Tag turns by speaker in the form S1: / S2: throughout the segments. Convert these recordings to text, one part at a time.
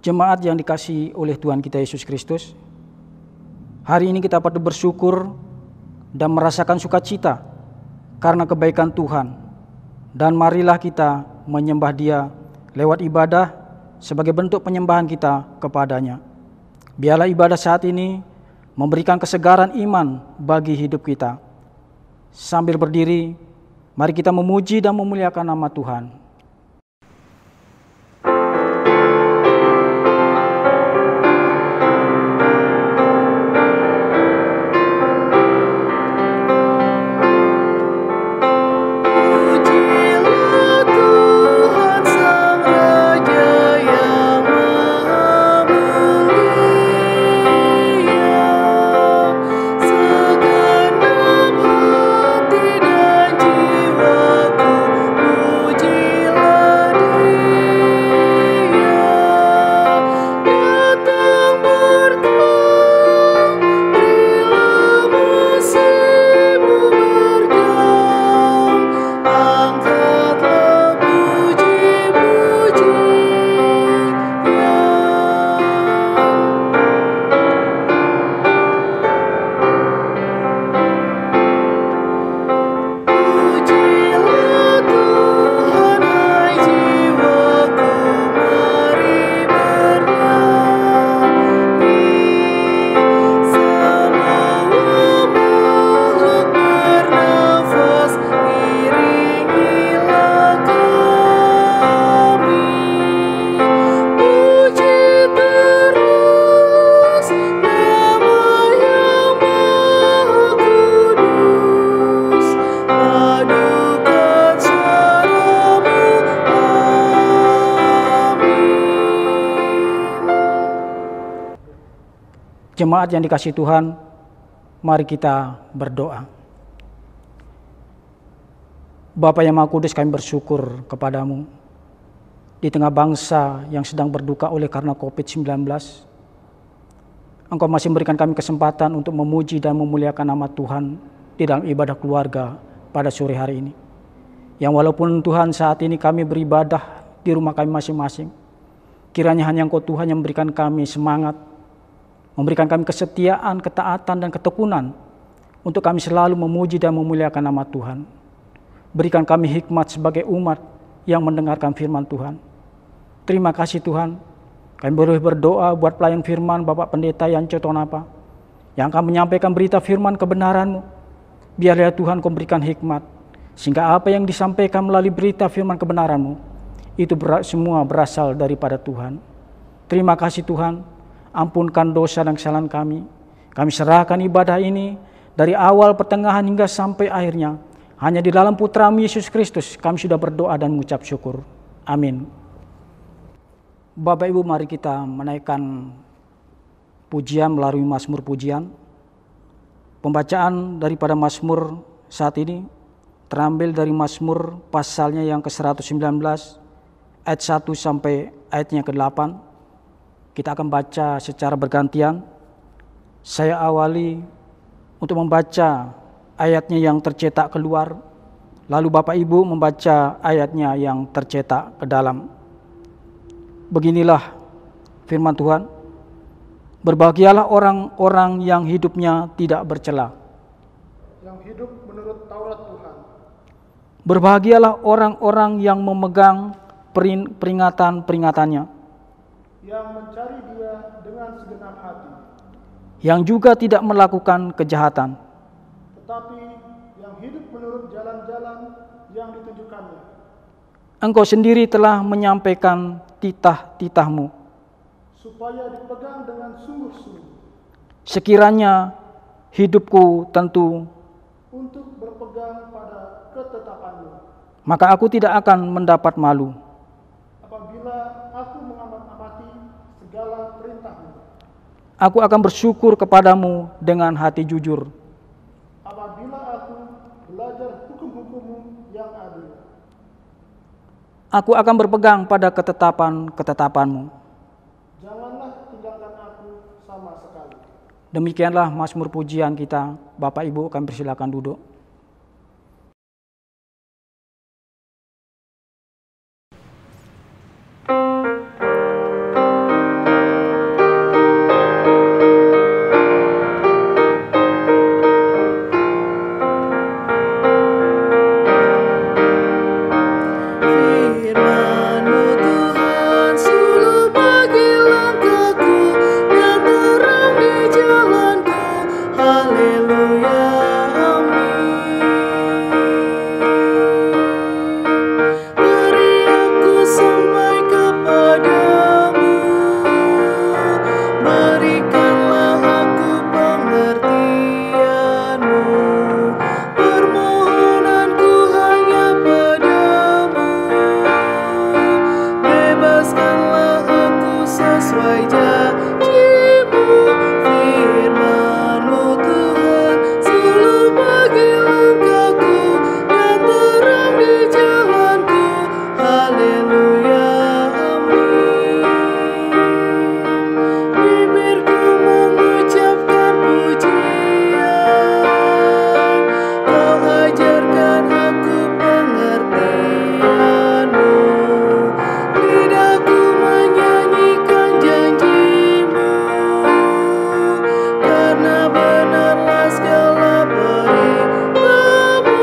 S1: Jemaat yang dikasihi oleh Tuhan kita Yesus Kristus, hari ini kita patut bersyukur dan merasakan sukacita karena kebaikan Tuhan. Dan marilah kita menyembah Dia lewat ibadah sebagai bentuk penyembahan kita kepadanya. Biarlah ibadah saat ini memberikan kesegaran iman bagi hidup kita. Sambil berdiri, mari kita memuji dan memuliakan nama Tuhan. Jemaat yang dikasihi Tuhan, mari kita berdoa. Bapa yang Maha Kudus, kami bersyukur kepadamu di tengah bangsa yang sedang berduka oleh karena COVID-19. Engkau masih memberikan kami kesempatan untuk memuji dan memuliakan nama Tuhan di dalam ibadah keluarga pada sore hari ini. Yang walaupun Tuhan saat ini kami beribadah di rumah kami masing-masing, kiranya hanya Engkau Tuhan yang memberikan kami semangat, memberikan kami kesetiaan, ketaatan, dan ketekunan untuk kami selalu memuji dan memuliakan nama Tuhan. Berikan kami hikmat sebagai umat yang mendengarkan firman Tuhan. Terima kasih Tuhan. Kami boleh berdoa buat pelayan firman Bapak Pendeta Yanco Tonapa yang akan menyampaikan berita firman kebenaran-Mu. Biarlah Tuhan Kau berikan hikmat, sehingga apa yang disampaikan melalui berita firman kebenaran-Mu itu semua berasal daripada Tuhan. Terima kasih Tuhan. Ampunkan dosa dan kesalahan kami. Kami serahkan ibadah ini dari awal, pertengahan, hingga sampai akhirnya. Hanya di dalam Putra-Mu Yesus Kristus kami sudah berdoa dan mengucap syukur. Amin. Bapak Ibu, mari kita menaikkan pujian melalui Mazmur pujian. Pembacaan daripada Mazmur saat ini terambil dari Mazmur pasalnya yang ke-119 ayat 1 sampai ayatnya ke-8. Kita akan baca secara bergantian. Saya awali untuk membaca ayatnya yang tercetak keluar, lalu Bapak Ibu membaca ayatnya yang tercetak ke dalam. Beginilah firman Tuhan. Berbahagialah orang-orang yang hidupnya tidak bercela,
S2: yang hidup menurut Taurat Tuhan.
S1: Berbahagialah orang-orang yang memegang peringatan-peringatannya,
S2: yang mencari Dia dengan segenap hati,
S1: yang juga tidak melakukan kejahatan,
S2: tetapi yang hidup menurut jalan-jalan yang ditunjukkannya.
S1: Engkau sendiri telah menyampaikan titah-titah-Mu,
S2: supaya dipegang dengan sungguh-sungguh.
S1: Sekiranya hidupku tentu
S2: untuk berpegang pada ketetapan-Mu,
S1: maka aku tidak akan mendapat malu.
S2: Apabila aku mengamati segala perintah-Mu,
S1: aku akan bersyukur kepadamu dengan hati jujur.
S2: Apabila aku belajar hukum-hukum-Mu yang adil,
S1: aku akan berpegang pada ketetapan-ketetapan-Mu.
S2: Janganlah tinggalkan aku sama sekali.
S1: Demikianlah Mazmur pujian kita. Bapak Ibu kami persilakan duduk.
S3: sesuai janji-Mu. Firman-Mu Tuhan selalu bagi langkahku dan terang di jalanku. Haleluya, amin. Bibirku mengucapkan pujian, Kau ajarkan aku pengertian-Mu. Lidahku menyanyikan janji-Mu, karena benarlah segala perintah-Mu.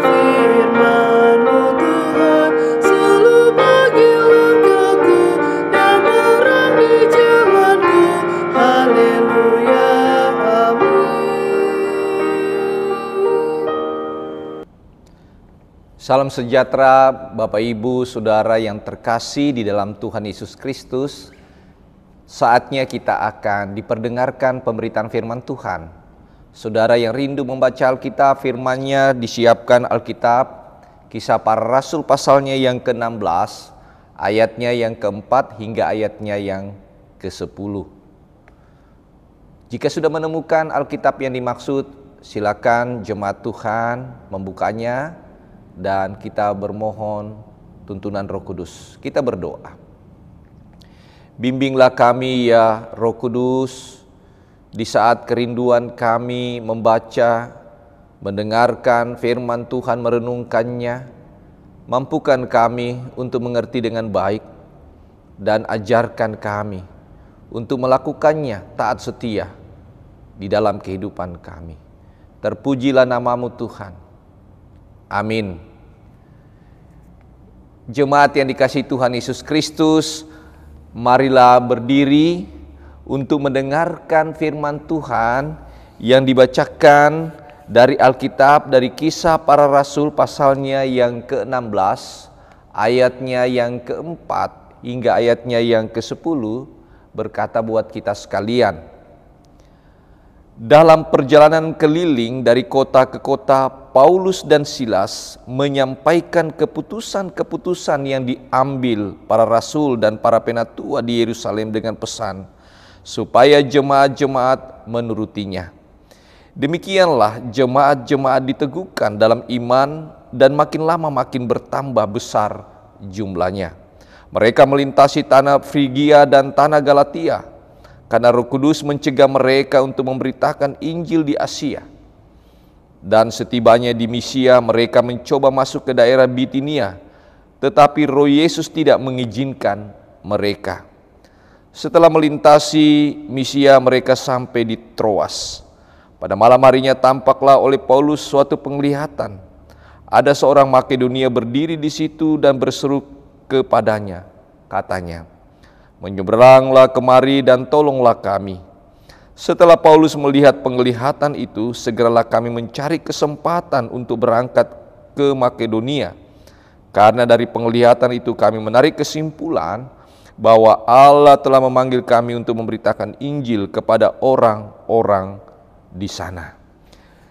S3: Firman-Mu Tuhan selalu bagi langkahku dan terang di jalanku. Haleluya, amin.
S4: Salam sejahtera Bapak Ibu Saudara yang terkasih di dalam Tuhan Yesus Kristus. Saatnya kita akan diperdengarkan pemberitaan firman Tuhan. Saudara yang rindu membaca Alkitab, firman-Nya disiapkan Alkitab Kisah Para Rasul pasalnya yang ke-16, ayatnya yang ke-4 hingga ayatnya yang ke-10. Jika sudah menemukan Alkitab yang dimaksud, silakan jemaat Tuhan membukanya dan kita bermohon tuntunan Roh Kudus. Kita berdoa. Bimbinglah kami ya Roh Kudus, di saat kerinduan kami membaca, mendengarkan firman Tuhan, merenungkannya. Mampukan kami untuk mengerti dengan baik dan ajarkan kami untuk melakukannya taat setia di dalam kehidupan kami. Terpujilah nama-Mu Tuhan. Amin. Jemaat yang dikasihi Tuhan Yesus Kristus, marilah berdiri untuk mendengarkan firman Tuhan yang dibacakan dari Alkitab, dari Kisah Para Rasul pasalnya yang ke-16, ayatnya yang ke-4 hingga ayatnya yang ke-10, berkata buat kita sekalian. Dalam perjalanan keliling dari kota ke kota, Paulus dan Silas menyampaikan keputusan-keputusan yang diambil para rasul dan para penatua di Yerusalem dengan pesan supaya jemaat-jemaat menurutinya. Demikianlah jemaat-jemaat diteguhkan dalam iman dan makin lama makin bertambah besar jumlahnya. Mereka melintasi tanah Frigia dan tanah Galatia, karena Roh Kudus mencegah mereka untuk memberitakan Injil di Asia. Dan setibanya di Misia, mereka mencoba masuk ke daerah Bitinia, tetapi Roh Yesus tidak mengizinkan mereka. Setelah melintasi Misia, mereka sampai di Troas. Pada malam harinya tampaklah oleh Paulus suatu penglihatan. Ada seorang Makedonia berdiri di situ dan berseru kepadanya, katanya, "Menyeberanglah kemari dan tolonglah kami." Setelah Paulus melihat penglihatan itu, segeralah kami mencari kesempatan untuk berangkat ke Makedonia. Karena dari penglihatan itu kami menarik kesimpulan bahwa Allah telah memanggil kami untuk memberitakan Injil kepada orang-orang di sana.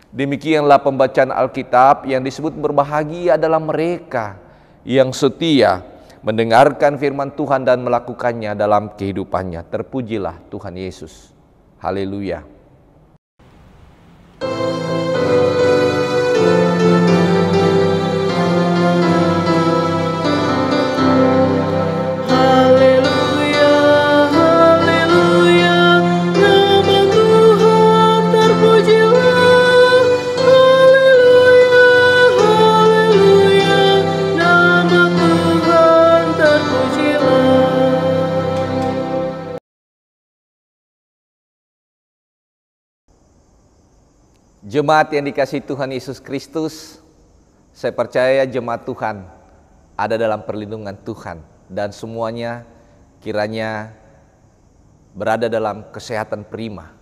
S4: Demikianlah pembacaan Alkitab. Yang disebut berbahagia adalah mereka yang setia mendengarkan firman Tuhan dan melakukannya dalam kehidupannya. Terpujilah Tuhan Yesus. Haleluya.
S3: Haleluya, haleluya, nama Tuhan terpujilah. Haleluya, haleluya, nama Tuhan terpujilah.
S4: Jemaat yang dikasihi Tuhan Yesus Kristus, saya percaya jemaat Tuhan ada dalam perlindungan Tuhan dan semuanya kiranya berada dalam kesehatan prima.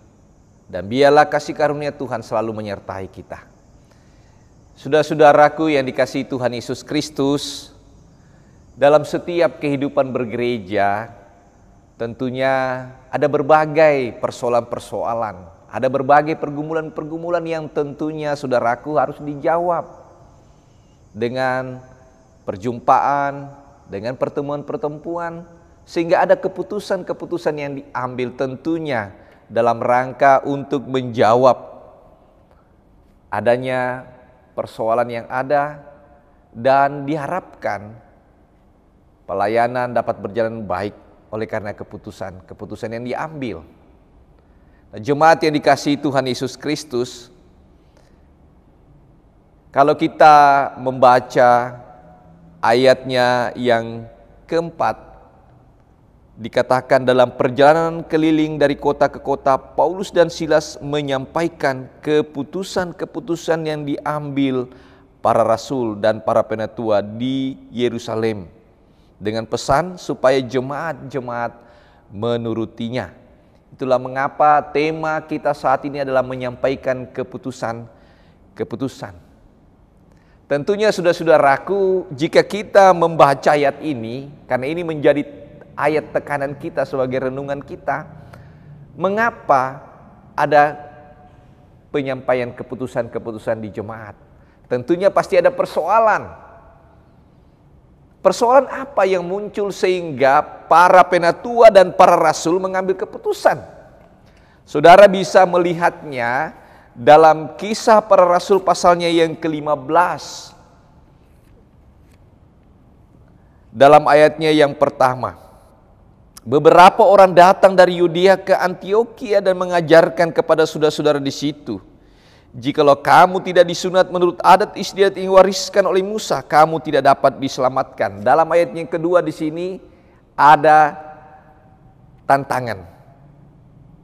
S4: Dan biarlah kasih karunia Tuhan selalu menyertai kita. Saudara-saudaraku yang dikasihi Tuhan Yesus Kristus, dalam setiap kehidupan bergereja tentunya ada berbagai persoalan-persoalan. Ada berbagai pergumulan-pergumulan yang tentunya saudaraku harus dijawab dengan perjumpaan, dengan pertemuan-pertemuan Sehingga ada keputusan-keputusan yang diambil tentunya dalam rangka untuk menjawab adanya persoalan yang ada, dan diharapkan pelayanan dapat berjalan baik oleh karena keputusan yang diambil. Nah, jemaat yang dikasihi Tuhan Yesus Kristus, kalau kita membaca ayatnya yang keempat, dikatakan dalam perjalanan keliling dari kota ke kota, Paulus dan Silas menyampaikan keputusan-keputusan yang diambil para rasul dan para penatua di Yerusalem dengan pesan supaya jemaat-jemaat menurutinya. Itulah mengapa tema kita saat ini adalah menyampaikan keputusan-keputusan. Tentunya saudara-saudaraku, jika kita membaca ayat ini, karena ini menjadi ayat tekanan kita sebagai renungan kita, mengapa ada penyampaian keputusan-keputusan di jemaat? Tentunya pasti ada persoalan. Persoalan apa yang muncul sehingga para penatua dan para rasul mengambil keputusan? Saudara bisa melihatnya dalam Kisah Para Rasul pasalnya yang ke-15. Dalam ayatnya yang pertama, beberapa orang datang dari Yudea ke Antiokhia dan mengajarkan kepada saudara-saudara di situ, jikalau kamu tidak disunat menurut adat istiadat yang diwariskan oleh Musa, kamu tidak dapat diselamatkan. Dalam ayat yang kedua di sini ada tantangan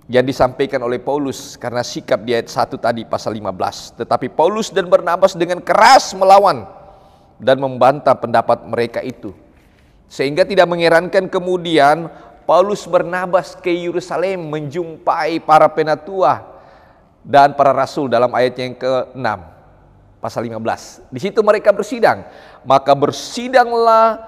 S4: yang disampaikan oleh Paulus karena sikap di ayat 1 tadi pasal 15. Tetapi Paulus dan Barnabas dengan keras melawan dan membantah pendapat mereka itu. Sehingga tidak mengherankan kemudian Paulus Barnabas ke Yerusalem menjumpai para penatua dan para rasul dalam ayat yang ke-6 pasal 15. Di situ mereka bersidang. Maka bersidanglah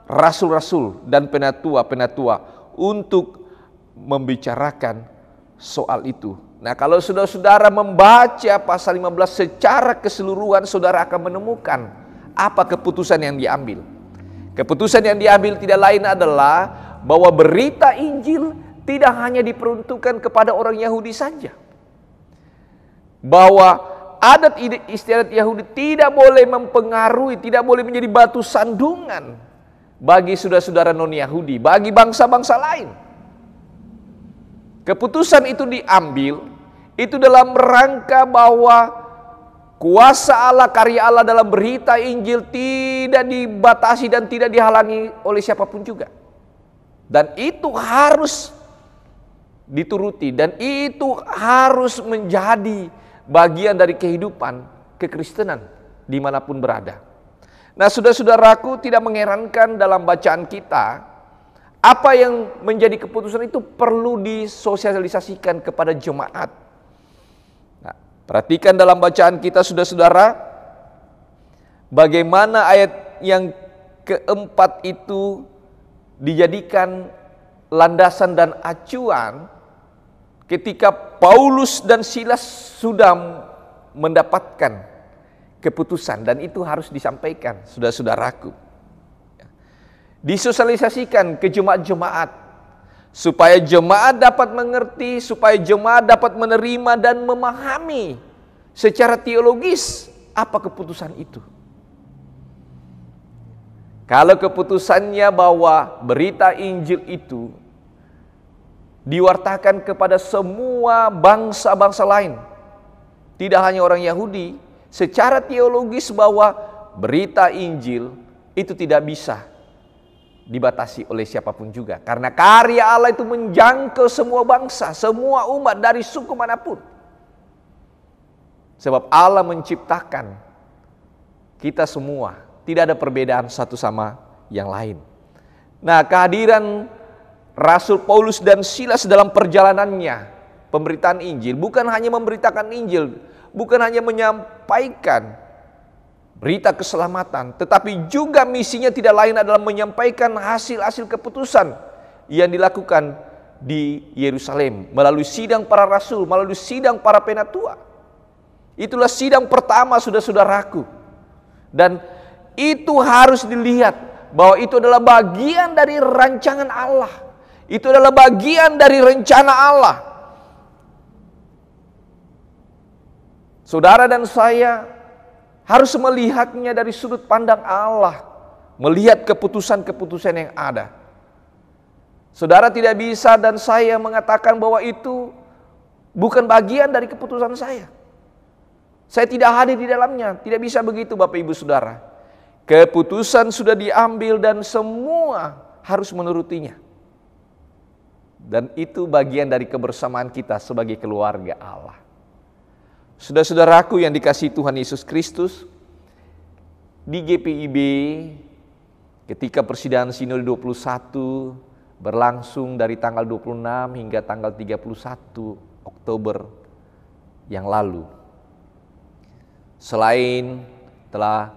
S4: rasul-rasul dan penatua-penatua untuk membicarakan soal itu. Nah, kalau saudara-saudara membaca pasal 15 secara keseluruhan, saudara akan menemukan apa keputusan yang diambil. Keputusan yang diambil tidak lain adalah bahwa berita Injil tidak hanya diperuntukkan kepada orang Yahudi saja. Bahwa adat istiadat Yahudi tidak boleh mempengaruhi, tidak boleh menjadi batu sandungan bagi saudara-saudara non-Yahudi, bagi bangsa-bangsa lain. Keputusan itu diambil, itu dalam rangka bahwa kuasa Allah, karya Allah dalam berita Injil tidak dibatasi dan tidak dihalangi oleh siapapun juga. Dan itu harus dituruti dan itu harus menjadi bagian dari kehidupan kekristenan dimanapun berada. Nah, saudara-saudaraku, tidak mengherankan dalam bacaan kita, apa yang menjadi keputusan itu perlu disosialisasikan kepada jemaat. Nah, perhatikan dalam bacaan kita, saudara-saudara, bagaimana ayat yang keempat itu dijadikan landasan dan acuan ketika Paulus dan Silas sudah mendapatkan keputusan, dan itu harus disampaikan, saudara-saudaraku. Disosialisasikan ke jemaat-jemaat supaya jemaat dapat mengerti, supaya jemaat dapat menerima dan memahami secara teologis apa keputusan itu. Kalau keputusannya bahwa berita Injil itu diwartakan kepada semua bangsa-bangsa lain, tidak hanya orang Yahudi, secara teologis bahwa berita Injil itu tidak bisa dibatasi oleh siapapun juga, karena karya Allah itu menjangkau semua bangsa, semua umat dari suku manapun. Sebab Allah menciptakan kita semua, tidak ada perbedaan satu sama yang lain. Nah, kehadiran Rasul Paulus dan Silas dalam perjalanannya pemberitaan Injil bukan hanya memberitakan Injil, bukan hanya menyampaikan berita keselamatan, tetapi juga misinya tidak lain adalah menyampaikan hasil-hasil keputusan yang dilakukan di Yerusalem melalui sidang para rasul, melalui sidang para penatua. Itulah sidang pertama, saudara-saudaraku. Dan itu harus dilihat bahwa itu adalah bagian dari rancangan Allah. Itu adalah bagian dari rencana Allah. Saudara dan saya harus melihatnya dari sudut pandang Allah, melihat keputusan-keputusan yang ada. Saudara tidak bisa dan saya mengatakan bahwa itu bukan bagian dari keputusan saya. Saya tidak hadir di dalamnya. Tidak bisa begitu Bapak Ibu Saudara. Keputusan sudah diambil dan semua harus menurutinya. Dan itu bagian dari kebersamaan kita sebagai keluarga Allah. Saudara-saudaraku yang dikasihi Tuhan Yesus Kristus, di GPIB ketika persidangan Sinode 21 berlangsung dari tanggal 26 hingga tanggal 31 Oktober yang lalu. Selain telah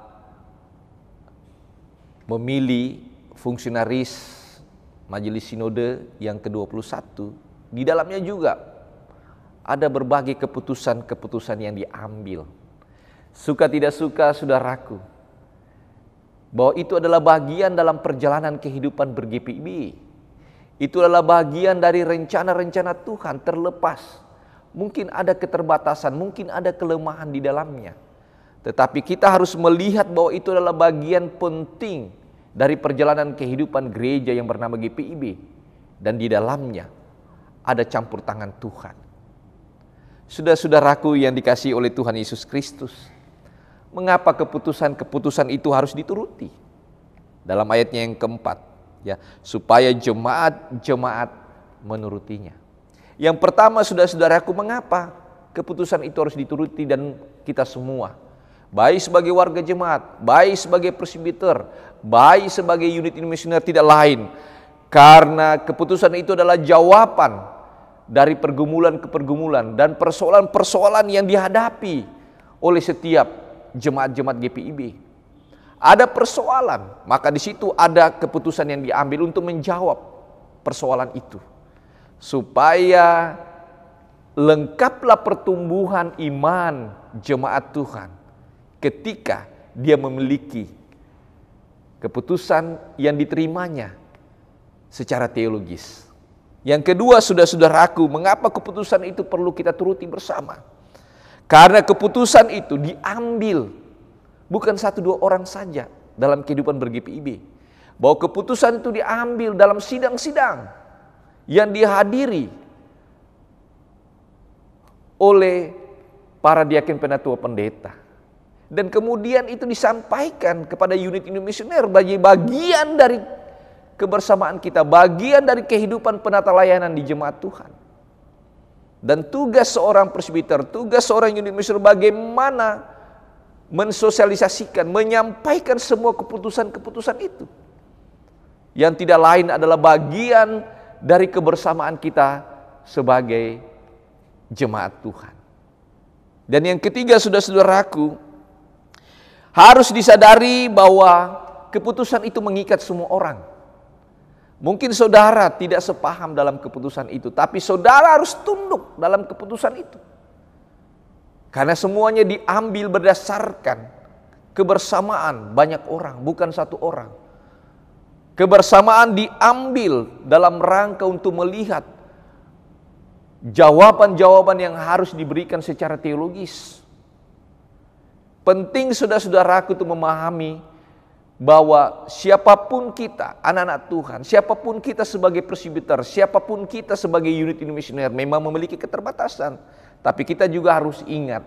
S4: memilih fungsionaris Majelis Sinode yang ke-21, di dalamnya juga ada berbagai keputusan-keputusan yang diambil. Suka tidak suka saudaraku, bahwa itu adalah bagian dalam perjalanan kehidupan ber-GPIB. Itu adalah bagian dari rencana-rencana Tuhan, terlepas. Mungkin ada keterbatasan, mungkin ada kelemahan di dalamnya. Tetapi kita harus melihat bahwa itu adalah bagian penting dari perjalanan kehidupan gereja yang bernama GPIB. Dan di dalamnya ada campur tangan Tuhan. Saudara-saudaraku yang dikasihi oleh Tuhan Yesus Kristus, mengapa keputusan-keputusan itu harus dituruti? Dalam ayatnya yang keempat, ya, supaya jemaat-jemaat menurutinya. Yang pertama, saudara-saudaraku, mengapa keputusan itu harus dituruti dan kita semua, baik sebagai warga jemaat, baik sebagai presbiter, baik sebagai unit misioner, tidak lain karena keputusan itu adalah jawaban dari pergumulan ke pergumulan dan persoalan-persoalan yang dihadapi oleh setiap jemaat-jemaat GPIB. Ada persoalan, maka di situ ada keputusan yang diambil untuk menjawab persoalan itu. Supaya lengkaplah pertumbuhan iman jemaat Tuhan ketika dia memiliki keputusan yang diterimanya secara teologis. Yang kedua, saudara-saudaraku, mengapa keputusan itu perlu kita turuti bersama? Karena keputusan itu diambil bukan 1-2 orang saja dalam kehidupan ber-GPIB. Bahwa keputusan itu diambil dalam sidang-sidang yang dihadiri oleh para diaken penatua pendeta. Dan kemudian itu disampaikan kepada unit misioner bagi bagian dari kebersamaan kita, bagian dari kehidupan penata layanan di jemaat Tuhan. Dan tugas seorang presbiter, tugas seorang unit misioner bagaimana mensosialisasikan, menyampaikan semua keputusan-keputusan itu. Yang tidak lain adalah bagian dari kebersamaan kita sebagai jemaat Tuhan. Dan yang ketiga, saudara-saudaraku, harus disadari bahwa keputusan itu mengikat semua orang. Mungkin saudara tidak sepaham dalam keputusan itu, tapi saudara harus tunduk dalam keputusan itu. Karena semuanya diambil berdasarkan kebersamaan banyak orang, bukan 1 orang. Kebersamaan diambil dalam rangka untuk melihat jawaban-jawaban yang harus diberikan secara teologis. Penting saudara-saudaraku untuk memahami bahwa siapapun kita, anak-anak Tuhan, siapapun kita sebagai presbiter, siapapun kita sebagai unit misioner memang memiliki keterbatasan. Tapi kita juga harus ingat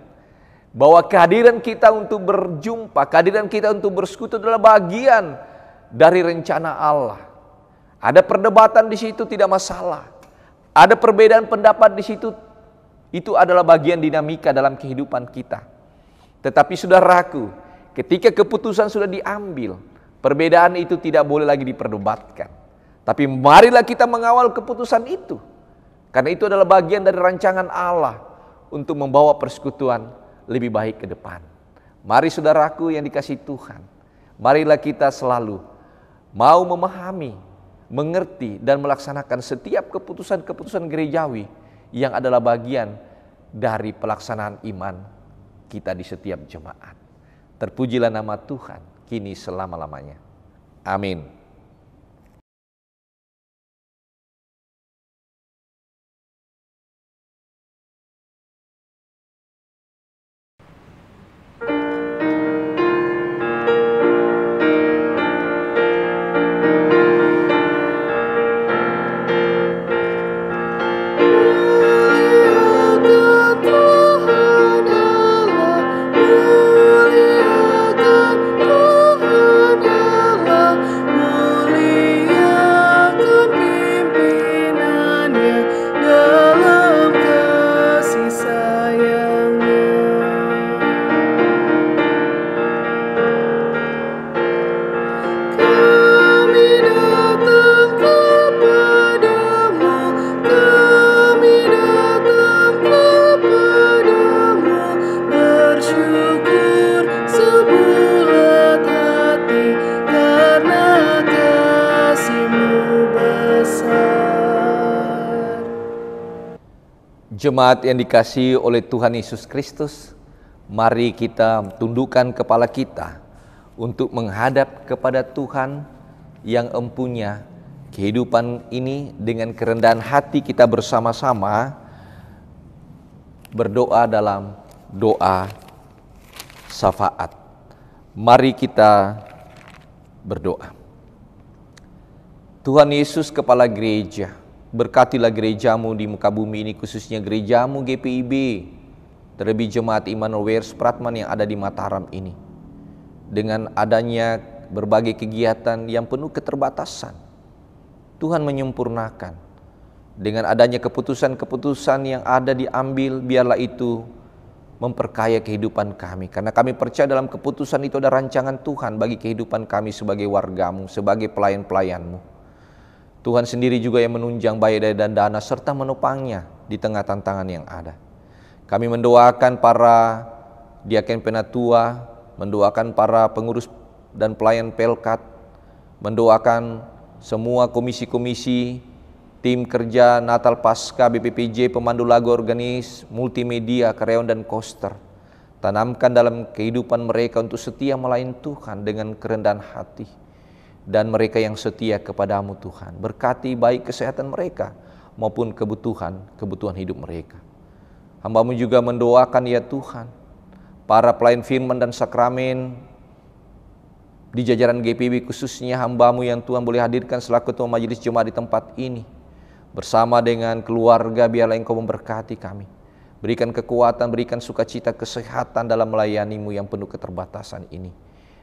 S4: bahwa kehadiran kita untuk berjumpa, kehadiran kita untuk bersekutu adalah bagian dari rencana Allah. Ada perdebatan di situ tidak masalah. Ada perbedaan pendapat di situ, itu adalah bagian dinamika dalam kehidupan kita. Tetapi saudaraku, ketika keputusan sudah diambil, perbedaan itu tidak boleh lagi diperdebatkan. Tapi marilah kita mengawal keputusan itu. Karena itu adalah bagian dari rancangan Allah untuk membawa persekutuan lebih baik ke depan. Mari saudaraku yang dikasihi Tuhan, marilah kita selalu mau memahami, mengerti dan melaksanakan setiap keputusan-keputusan gerejawi yang adalah bagian dari pelaksanaan iman kita di setiap jemaat. Terpujilah nama Tuhan kini selama-lamanya. Amin. Jemaat yang dikasihi oleh Tuhan Yesus Kristus, mari kita tundukkan kepala kita untuk menghadap kepada Tuhan yang empunya kehidupan ini. Dengan kerendahan hati kita bersama-sama berdoa dalam doa syafaat. Mari kita berdoa. Tuhan Yesus, Kepala Gereja, berkatilah gerejamu di muka bumi ini, khususnya gerejamu GPIB, terlebih jemaat Immanuel Supratman yang ada di Mataram ini. Dengan adanya berbagai kegiatan yang penuh keterbatasan, Tuhan menyempurnakan. Dengan adanya keputusan-keputusan yang ada diambil, biarlah itu memperkaya kehidupan kami. Karena kami percaya dalam keputusan itu ada rancangan Tuhan bagi kehidupan kami sebagai wargamu, sebagai pelayan-pelayanmu. Tuhan sendiri juga yang menunjang biaya dan dana serta menopangnya di tengah tantangan yang ada. Kami mendoakan para diaken penatua, mendoakan para pengurus dan pelayan Pelkat, mendoakan semua komisi-komisi, tim kerja Natal Pasca, BPPJ, pemandu lagu organis, multimedia, karyawan dan koster. Tanamkan dalam kehidupan mereka untuk setia melayani Tuhan dengan kerendahan hati. Dan mereka yang setia kepadamu Tuhan, berkati baik kesehatan mereka maupun kebutuhan hidup mereka. Hamba-Mu juga mendoakan ya Tuhan, para pelayan firman dan sakramen di jajaran GPIB, khususnya hamba-Mu yang Tuhan boleh hadirkan selaku ketua majelis jemaat di tempat ini. Bersama dengan keluarga, biarlah Engkau memberkati kami. Berikan kekuatan, berikan sukacita, kesehatan dalam melayani-Mu yang penuh keterbatasan ini.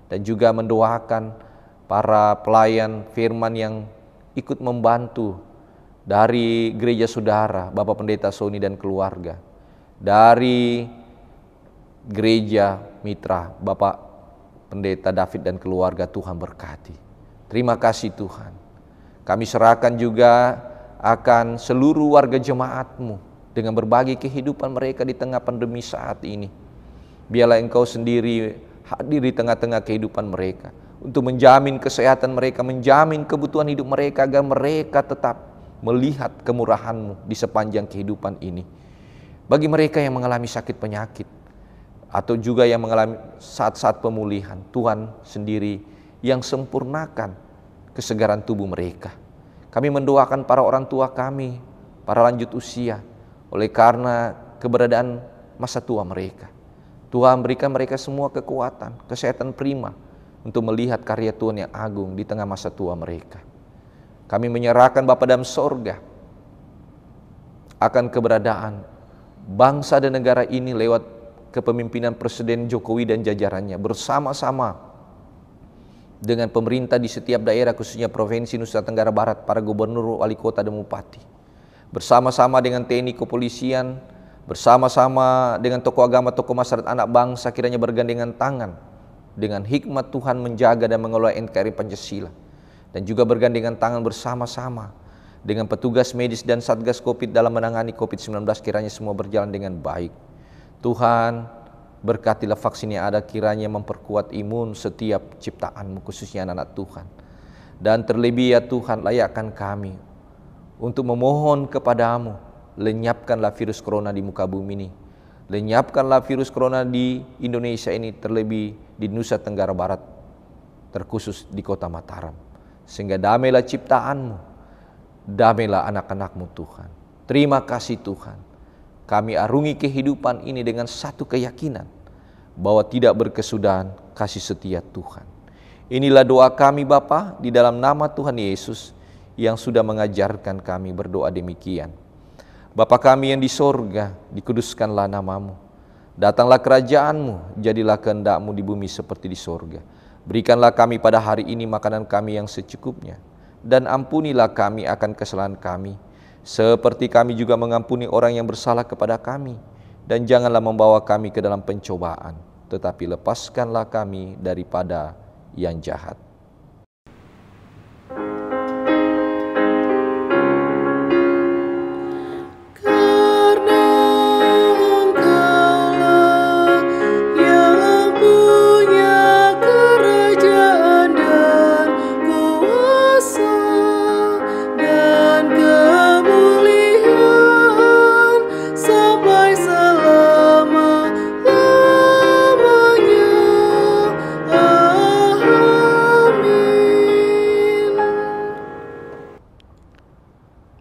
S4: Dan juga mendoakan para pelayan firman yang ikut membantu dari gereja saudara, Bapak Pendeta Sony dan keluarga. Dari gereja mitra, Bapak Pendeta David dan keluarga, Tuhan berkati. Terima kasih Tuhan. Kami serahkan juga akan seluruh warga jemaat-Mu dengan berbagi kehidupan mereka di tengah pandemi saat ini. Biarlah Engkau sendiri hadir di tengah-tengah kehidupan mereka, untuk menjamin kesehatan mereka, menjamin kebutuhan hidup mereka, agar mereka tetap melihat kemurahan-Mu di sepanjang kehidupan ini. Bagi mereka yang mengalami sakit penyakit, atau juga yang mengalami saat-saat pemulihan, Tuhan sendiri yang sempurnakan kesegaran tubuh mereka. Kami mendoakan para orang tua kami, para lanjut usia, oleh karena keberadaan masa tua mereka. Tuhan berikan mereka semua kekuatan, kesehatan prima, untuk melihat karya Tuhan yang agung di tengah masa tua mereka. Kami menyerahkan Bapa dalam sorga akan keberadaan bangsa dan negara ini lewat kepemimpinan Presiden Jokowi dan jajarannya, bersama-sama dengan pemerintah di setiap daerah, khususnya Provinsi Nusa Tenggara Barat, para gubernur, wali kota, dan bupati. Bersama-sama dengan TNI, kepolisian, bersama-sama dengan tokoh agama, tokoh masyarakat, anak bangsa, kiranya bergandengan tangan dengan hikmat Tuhan menjaga dan mengelola NKRI Pancasila, dan juga bergandengan tangan bersama-sama dengan petugas medis dan Satgas Covid dalam menangani COVID-19, kiranya semua berjalan dengan baik. Tuhan, berkatilah vaksin yang ada, kiranya memperkuat imun setiap ciptaan-Mu, khususnya anak-anak Tuhan. Dan terlebih ya Tuhan, layakkan kami untuk memohon kepadamu, lenyapkanlah virus corona di muka bumi ini. Lenyapkanlah virus corona di Indonesia ini, terlebih di Nusa Tenggara Barat. terkhusus di kota Mataram. Sehingga damailah ciptaanmu, damailah anak-anakmu Tuhan. Terima kasih Tuhan, kami arungi kehidupan ini dengan satu keyakinan, bahwa tidak berkesudahan kasih setia Tuhan. Inilah doa kami Bapa di dalam nama Tuhan Yesus yang sudah mengajarkan kami berdoa demikian. Bapa kami yang di sorga, dikuduskanlah namamu. Datanglah kerajaanmu, jadilah kehendak-mu di bumi seperti di sorga. Berikanlah kami pada hari ini makanan kami yang secukupnya. Dan ampunilah kami akan kesalahan kami, seperti kami juga mengampuni orang yang bersalah kepada kami. Dan janganlah membawa kami ke dalam pencobaan, tetapi lepaskanlah kami daripada yang jahat.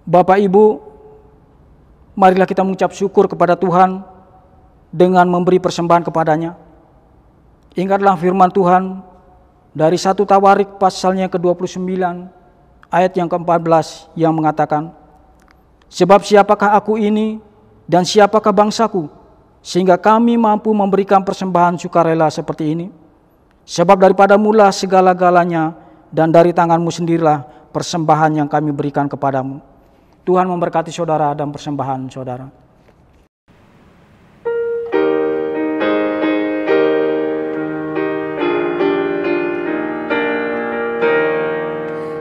S1: Bapak Ibu, marilah kita mengucap syukur kepada Tuhan dengan memberi persembahan kepadanya. Ingatlah firman Tuhan dari 1 Tawarik pasalnya ke-29 ayat yang ke-14 yang mengatakan, sebab siapakah aku ini dan siapakah bangsaku, sehingga kami mampu memberikan persembahan sukarela seperti ini. Sebab daripada mula segala-galanya, dan dari tanganmu sendirilah persembahan yang kami berikan kepadamu. Tuhan memberkati saudara dan persembahan saudara.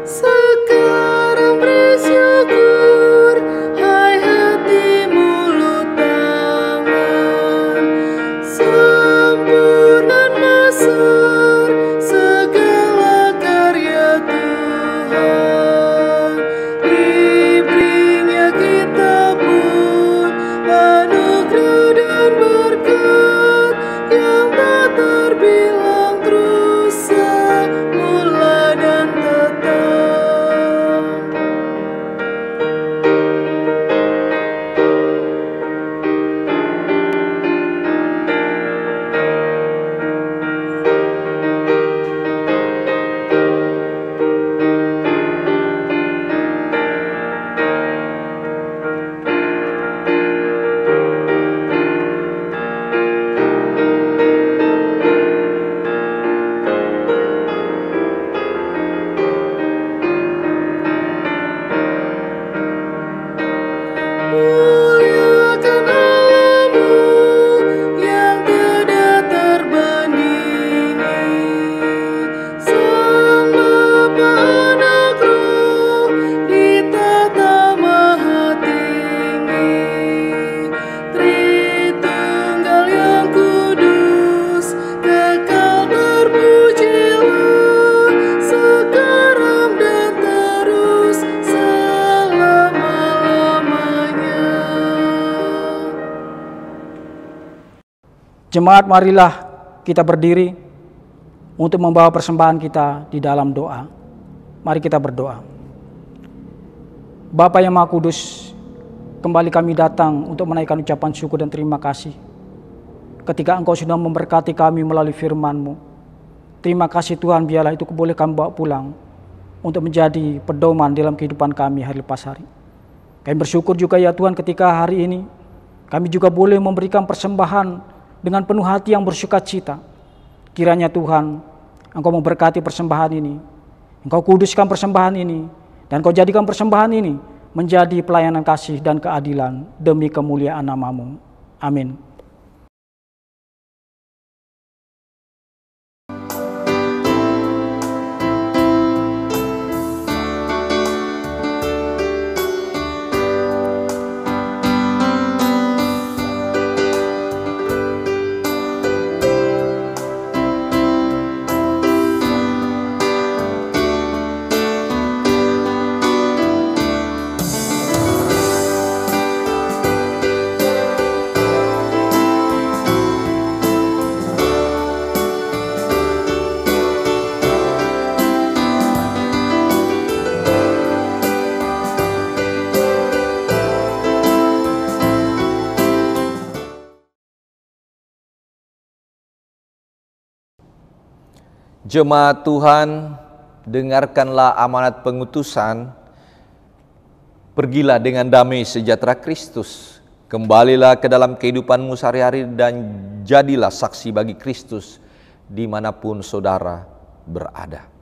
S3: Sekarang bersyukur, hai hati mulut tangan, sempurna mesur segala karya Tuhan. Diberinya kita pun anugerah dan berkat yang tak terbilang terus semula dan tetap. Muliakan Allahmu yang tiada terbandingi, Sang Bapa Anak Roh ditata maha tinggi, Tritunggal yang kudus, kekal terpujilah, sekarang dan terus selama-lamanya.
S1: Jemaat, marilah kita berdiri untuk membawa persembahan kita di dalam doa. Mari kita berdoa. Bapa yang Maha Kudus, kembali kami datang untuk menaikkan ucapan syukur dan terima kasih ketika Engkau sudah memberkati kami melalui firman-Mu. Terima kasih Tuhan, biarlah itu boleh kami bawa pulang untuk menjadi pedoman dalam kehidupan kami hari lepas hari. Kami bersyukur juga ya Tuhan, ketika hari ini kami juga boleh memberikan persembahan dengan penuh hati yang bersukacita. Kiranya Tuhan, Engkau memberkati persembahan ini, Engkau kuduskan persembahan ini, dan Engkau jadikan persembahan ini menjadi pelayanan kasih dan keadilan demi kemuliaan nama-Mu. Amin.
S4: Jemaat Tuhan, dengarkanlah amanat pengutusan. Pergilah dengan damai sejahtera Kristus. Kembalilah ke dalam kehidupanmu sehari-hari dan jadilah saksi bagi Kristus dimanapun saudara berada.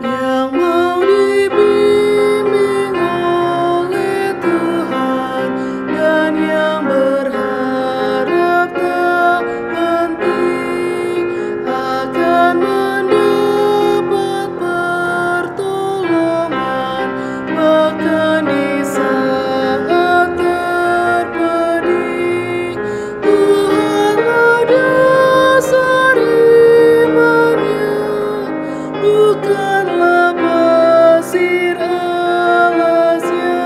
S3: Yang mau dibimbing oleh Tuhan dan yang berharap tak penting akan mendapat pertolongan bahkan di saat terpedih. Tuhanlah dasar imannya, bukanlah pasir alasnya.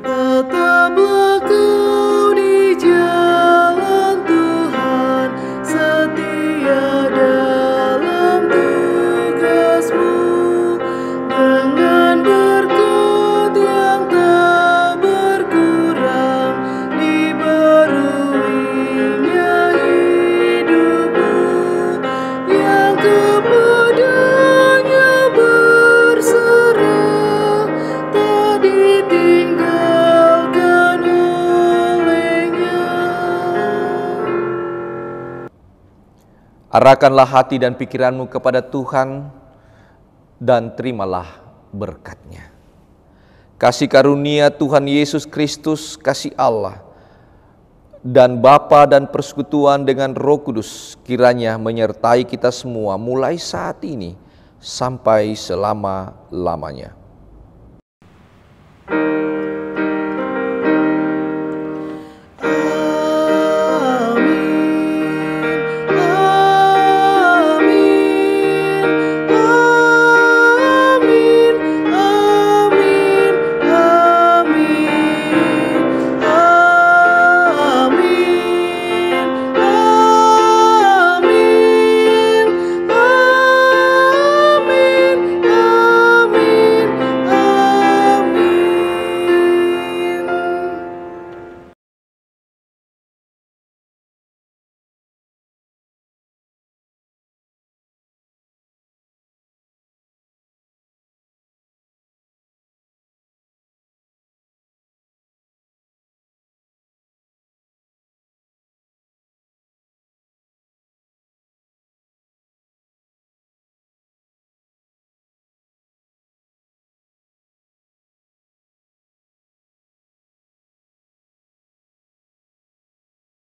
S3: Tetaplah kau di jalan Tuhan, setia dalam tugasmu, dengan berkat yang tak berkurang dibaruinya hidupmu, yang kepadanya berserah, tak ditinggalkan olehnya.
S4: Arahkanlah hati dan pikiranmu kepada Tuhan dan terimalah berkat-Nya. Kasih karunia Tuhan Yesus Kristus, kasih Allah, dan Bapa dan persekutuan dengan Roh Kudus kiranya menyertai kita semua mulai saat ini sampai selama-lamanya.